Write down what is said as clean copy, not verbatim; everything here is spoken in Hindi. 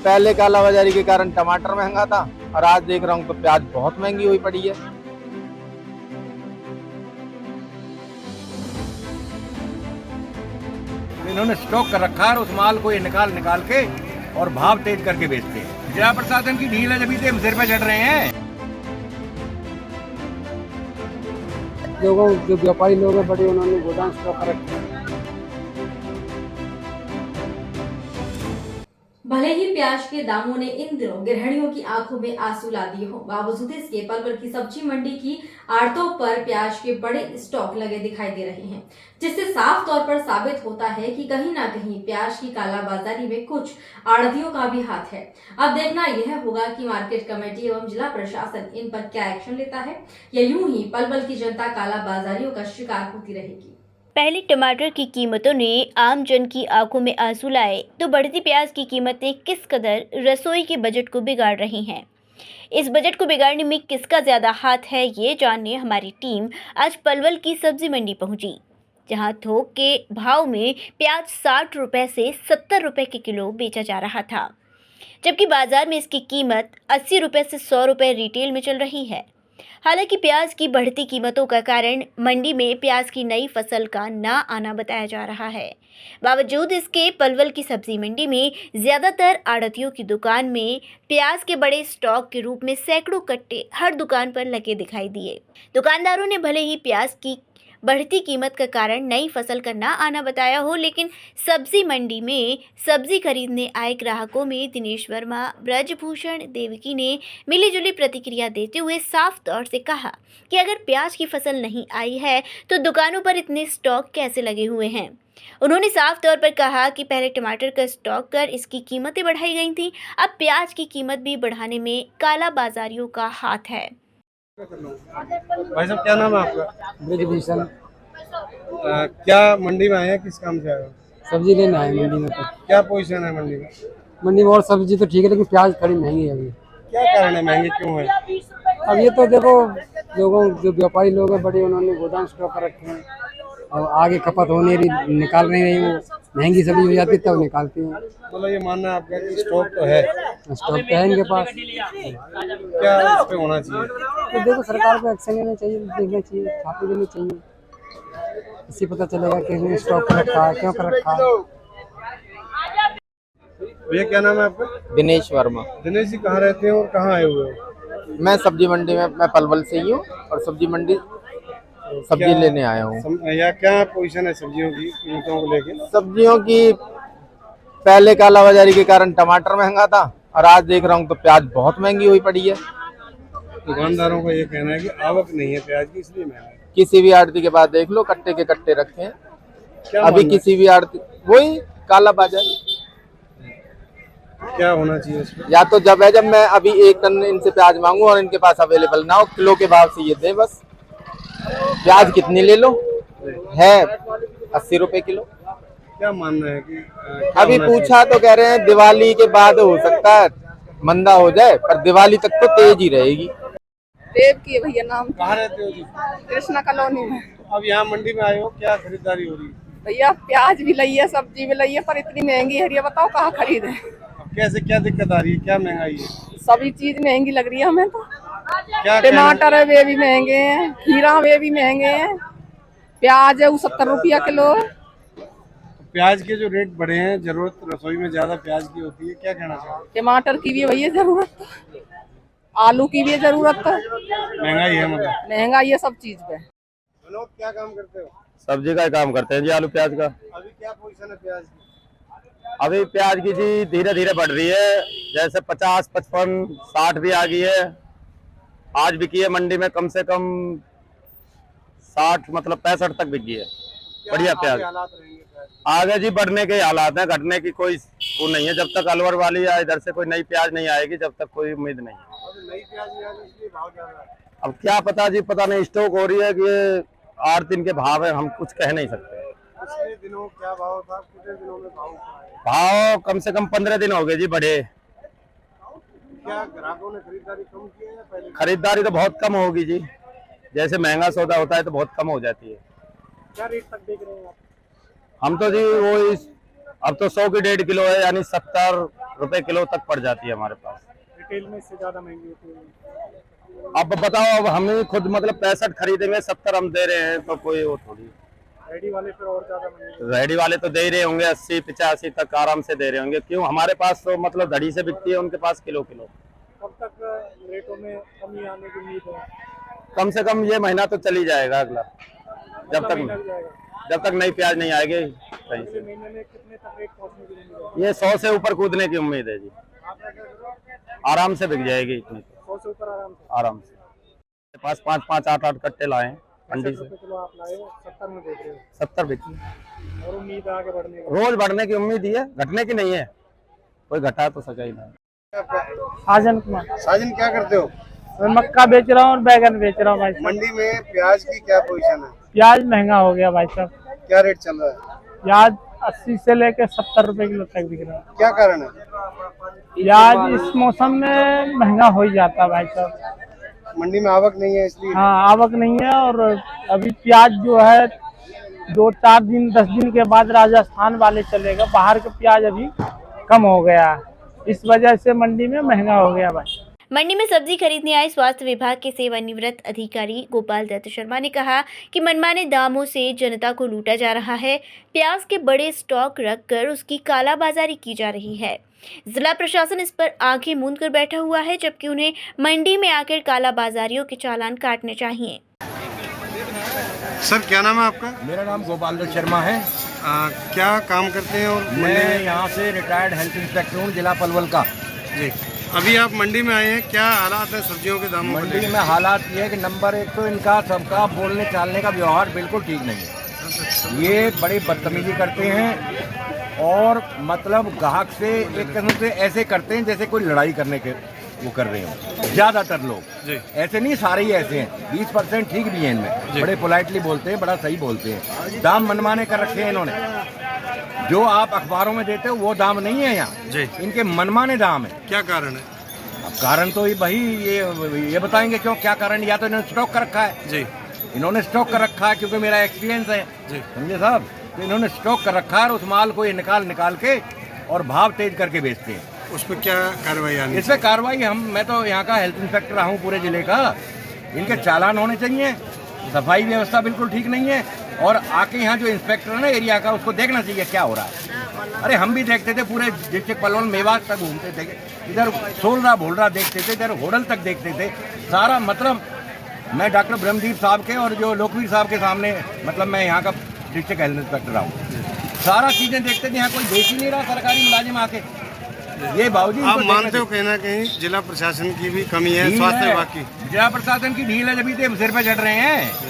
पहले कालाबाजारी के कारण टमाटर महंगा था और आज देख रहा हूँ तो प्याज बहुत महंगी हुई पड़ी है। इन्होंने स्टॉक कर रखा है, उस माल को ये निकाल के और भाव तेज करके बेचते हैं। जिला प्रशासन की ढील है, जब हम सिर पे चढ़ रहे हैं। लोगों जो व्यापारी लोग हैं बड़े, उन्होंने गोदाम स्टॉक कर रखे हैं। भले ही प्याज के दामों ने इन दिनों गृहिणियों की आंखों में आंसू ला दिए हों, बावजूद इसके पलवल की सब्जी मंडी की आड़तों पर प्याज के बड़े स्टॉक लगे दिखाई दे रहे हैं, जिससे साफ तौर पर साबित होता है कि कहीं ना कहीं प्याज की कालाबाजारी में कुछ आड़तियों का भी हाथ है। अब देखना यह होगा कि मार्केट कमेटी एवं जिला प्रशासन इन पर क्या एक्शन लेता है या यूं ही पलवल की जनता कालाबाजारियों का शिकार होती रहेगी। पहले टमाटर की कीमतों ने आम जन की आंखों में आंसू लाए तो बढ़ती प्याज की कीमतें किस कदर रसोई के बजट को बिगाड़ रही हैं। इस बजट को बिगाड़ने में किसका ज़्यादा हाथ है, ये जानने हमारी टीम आज पलवल की सब्जी मंडी पहुंची, जहां थोक के भाव में प्याज 60 रुपये से 70 रुपये के किलो बेचा जा रहा था, जबकि बाजार में इसकी कीमत 80 रुपये से 100 रुपये रिटेल में चल रही है। हालांकि प्याज की बढ़ती कीमतों का कारण मंडी में प्याज की नई फसल का ना आना बताया जा रहा है। बावजूद इसके पलवल की सब्जी मंडी में ज़्यादातर आड़तियों की दुकान में प्याज के बड़े स्टॉक के रूप में सैकड़ों कट्टे हर दुकान पर लगे दिखाई दिए। दुकानदारों ने भले ही प्याज की बढ़ती कीमत का कारण नई फसल का ना आना बताया हो, लेकिन सब्जी मंडी में सब्जी खरीदने आए ग्राहकों में दिनेश वर्मा, ब्रजभूषण देवकी ने मिलीजुली प्रतिक्रिया देते हुए साफ तौर से कहा कि अगर प्याज की फसल नहीं आई है तो दुकानों पर इतने स्टॉक कैसे लगे हुए हैं। उन्होंने साफ तौर पर कहा कि पहले टमाटर का स्टॉक कर इसकी कीमतें बढ़ाई गई थी, अब प्याज की कीमत भी बढ़ाने में कालाबाजारियों का हाथ है। भाई साहब, क्या नाम है आपका? ब्रजभूषण। क्या मंडी में आए हैं, किस काम से आए हो? सब्जी लेने आए मंडी में। तो क्या पोजीशन है मंडी में? मंडी में और सब्जी तो ठीक है, लेकिन प्याज थोड़ी महंगी है अभी। क्या कारण है, महंगी क्यों है? अब ये तो देखो, लोगों जो व्यापारी लोग हैं बड़े, उन्होंने गोदाम स्टॉक कर रखे हैं और आगे खपत होने रही, निकाल नहीं वो महंगी सब्जी हो जाती तब निकालती हैं। मतलब ये मानना है आपका कि स्टॉक तो है? स्टॉक तो है इनके पास। क्या इस पे होना चाहिए? तो देखो, सरकार को एक्शन लेना चाहिए, देखना चाहिए, छापे देनी चाहिए, इससे पता चलेगा कि इसने स्टॉक कर रखा है, क्यों कर रखा है। भैया, क्या नाम है आपका? दिनेश वर्मा। दिनेश जी, कहाँ रहते हैं और कहाँ आए हुए हो? मैं सब्जी मंडी में, मैं पलवल से ही हूँ और सब्जी मंडी सब्जी लेने आया हूँ। या क्या पोजीशन है सब्जियों की कीमतों को लेके? सब्जियों की पहले कालाबाजारी के कारण टमाटर महंगा था और आज देख रहा हूँ तो प्याज बहुत महंगी हुई पड़ी है। दुकानदारों का ये कहना है कि आवक नहीं है प्याज की, इसलिए महंगा है। किसी भी आड़ती के पास देख लो, कट्टे के कट्टे रखे हैं। क्या अभी मानना किसी भी आड़ती, वही कालाबाजारी। क्या होना चाहिए इसमें? या तो जब मैं अभी 1 टन इनसे प्याज मांगू और इनके पास अवेलेबल ना हो, किलो के भाव से ये दे बस। प्याज कितनी ले लो, है 80 रुपए किलो। क्या मानना है कि अभी पूछा तो कह रहे हैं दिवाली के बाद हो सकता है मंदा हो जाए, पर दिवाली तक तो तेज ही रहेगी। देव की है भैया नाम। कहाँ रहते हो जी? कृष्णा कॉलोनी में। अब यहाँ मंडी में आए हो, क्या खरीदारी हो रही है? भैया प्याज भी लई है, सब्जी भी लई है, पर इतनी महंगी है, ये बताओ कहाँ खरीदे। अब कैसे, क्या दिक्कत आ रही है, क्या महंगाई है? सभी चीज महंगी लग रही है हमें तो। क्या टमाटर है वे भी महंगे हैं, खीरा वे भी महंगे हैं, प्याज है वो 70 रुपया किलो। प्याज के जो रेट बढ़े हैं, जरूरत रसोई में ज्यादा प्याज की होती है, क्या कहना चाहोगे? टमाटर की भी है भैया जरूरत, आलू की भी है जरूरत, महंगाई है मतलब? महंगाई है सब चीज पे। लोग क्या काम करते हो? सब्जी का ही काम करते हैं जी, आलू प्याज का। अभी क्या पोजीशन है प्याज की? अभी प्याज की जी धीरे धीरे बढ़ रही है, जैसे 50, 55, 60 भी आ गई है। आज बिकी है मंडी में कम से कम 60, मतलब 65 तक बिकी है। बढ़िया प्याज। हालात रहेंगे प्याज? आगे जी बढ़ने के हालात हैं, घटने की कोई वो नहीं है। जब तक अलवर वाली या इधर से कोई नई प्याज नहीं आएगी, जब तक कोई उम्मीद नहीं है। नई प्याज नहीं आ रही, इसलिए भाव ज्यादा है। अब क्या पता जी, पता नहीं स्टॉक हो रही है कि 8 दिन के भाव है, हम कुछ कह नहीं सकते। पिछले दिनों क्या भाव था, कितने दिनों में भाव हुआ है? भाव कम से कम 15 दिन हो गए जी बढ़े। क्या ग्राहकों ने खरीदारी कम की है या पहले? खरीदारी तो बहुत कम होगी जी, जैसे महंगा सौदा होता है तो बहुत कम हो जाती है। क्या रेट तक देख रहे हैं आप? हम तो जी वो अब तो 100 की 1.5 किलो है, यानी 70, रुपए किलो तक पड़ जाती है हमारे पास। रिटेल में इससे ज्यादा महंगी होती है। अब बताओ, अब हमें खुद मतलब 65 खरीदेंगे, 70 हम दे रहे हैं, तो कोई वो थोड़ी। रेडी वाले फिर और ज्यादा महंगे। रेडी वाले तो दे ही रहे होंगे, 80-85 तक आराम से दे रहे होंगे। क्यों, हमारे पास तो मतलब धड़ी से बिकती है, उनके पास किलो किलो। कब तक रेटों में कमी आने की उम्मीद है? कम से कम ये महीना तो चल ही जाएगा अगला, जब तक नई प्याज नहीं आएगी कहीं से। महीने में कितने तक रेट पहुंचने की उम्मीद है? ये 100 से ऊपर कूदने की उम्मीद है जी, आराम से बिक जाएगी इतनी। 100 से ऊपर आराम से। मेरे पास 5-5, 8-8 कट्टे लाए मंडी से। किलो आप लाए हो, 70 में देख रहे हो। 70 बिकी। और उम्मीद है आगे बढ़ने की? रोज बढ़ने की उम्मीद ही है, घटने की नहीं है। कोई घटा तो सका ही नहीं। साजन कुमार। साजन, क्या करते हो? मैं मक्का बेच रहा हूँ और बैगन बेच रहा हूँ भाई साहब। मंडी में प्याज की क्या पोजीशन है? प्याज महंगा हो गया भाई साहब। क्या रेट चल रहा है? प्याज 80 से लेके 70 रुपए किलो तक बिक रहा है। क्या कारण है? प्याज इस मौसम में महंगा हो ही जाता है भाई साहब। मंडी में आवक नहीं है इसलिए? हाँ, आवक नहीं है। और अभी प्याज जो है 2-4 दिन 10 दिन के बाद राजस्थान वाले चलेगा, बाहर का प्याज अभी कम हो गया, इस वजह से मंडी में महंगा हो गया भाई। मंडी में सब्जी खरीदने आए स्वास्थ्य विभाग के सेवानिवृत्त अधिकारी गोपाल दत्त शर्मा ने कहा कि मनमाने दामों से जनता को लूटा जा रहा है। प्याज के बड़े स्टॉक रखकर उसकी कालाबाजारी की जा रही है। जिला प्रशासन इस पर आंखें मूंद कर बैठा हुआ है, जबकि उन्हें मंडी में आकर कालाबाजारियों के चालान काटने चाहिए। सर, क्या नाम है आपका? मेरा नाम गोपाल दत्त शर्मा है। क्या काम करते हैं? और मैं यहाँ से रिटायर्ड हेल्थ इंस्पेक्टर हूँ, जिला पलवल का। जी, अभी आप मंडी में आए हैं, क्या हालात है सब्जियों के दामों? मंडी में हालात ये है कि नंबर 1 तो इनका सबका बोलने चालने का व्यवहार बिल्कुल ठीक नहीं है। ये बड़ी बदतमीजी करते हैं और मतलब ग्राहक से एक किस्म से ऐसे करते हैं जैसे कोई लड़ाई करने के वो कर रहे हो। ज्यादातर लोग ऐसे नहीं, सारे ही ऐसे हैं। 20% ठीक भी हैं इनमें, बड़े पोलाइटली बोलते हैं, बड़ा सही बोलते हैं। दाम मनमाने कर रखे हैं इन्होंने। जो आप अखबारों में देते हो वो दाम नहीं है यहाँ, इनके मनमाने दाम है। क्या कारण है? अब कारण तो भाई ये बताएंगे क्यों, क्या कारण। या तो इन्होंने स्टॉक कर रखा है जी, इन्होंने स्टॉक कर रखा है, क्योंकि मेरा एक्सपीरियंस है जी, समझे साहब। तो इन्होंने स्टॉक कर रखा है और उस माल को ये निकाल के और भाव तेज करके बेचते हैं। उस पर क्या कार्रवाई आनी? इस पर कार्रवाई मैं तो यहाँ का हेल्थ इंस्पेक्टर रहा हूँ पूरे जिले का। इनके चालान होने चाहिए। सफाई व्यवस्था बिल्कुल ठीक नहीं है। और आके यहाँ जो इंस्पेक्टर है ना एरिया का, उसको देखना चाहिए क्या हो रहा है। अरे हम भी देखते थे, पूरे डिस्ट्रिक्ट पलवल मेवात तक घूमते थे, इधर सोलरा भोलरा देखते थे, इधर होडल तक देखते थे। सारा मतलब मैं डॉक्टर ब्रह्मदीप साहब के और जो लोकवीर साहब के सामने मतलब मैं यहाँ का डिस्ट्रिक्ट हेल्थ इंस्पेक्टर रहा हूँ। सारा चीजें देखते थे, यहाँ कोई देख ही नहीं रहा सरकारी मुलाजिम आके। ये बावजूद आप मानते हो कहीं ना कहीं जिला प्रशासन की भी कमी है, स्वास्थ्य विभाग की? जिला प्रशासन की ढील है, जब सिर पे चढ़ रहे हैं।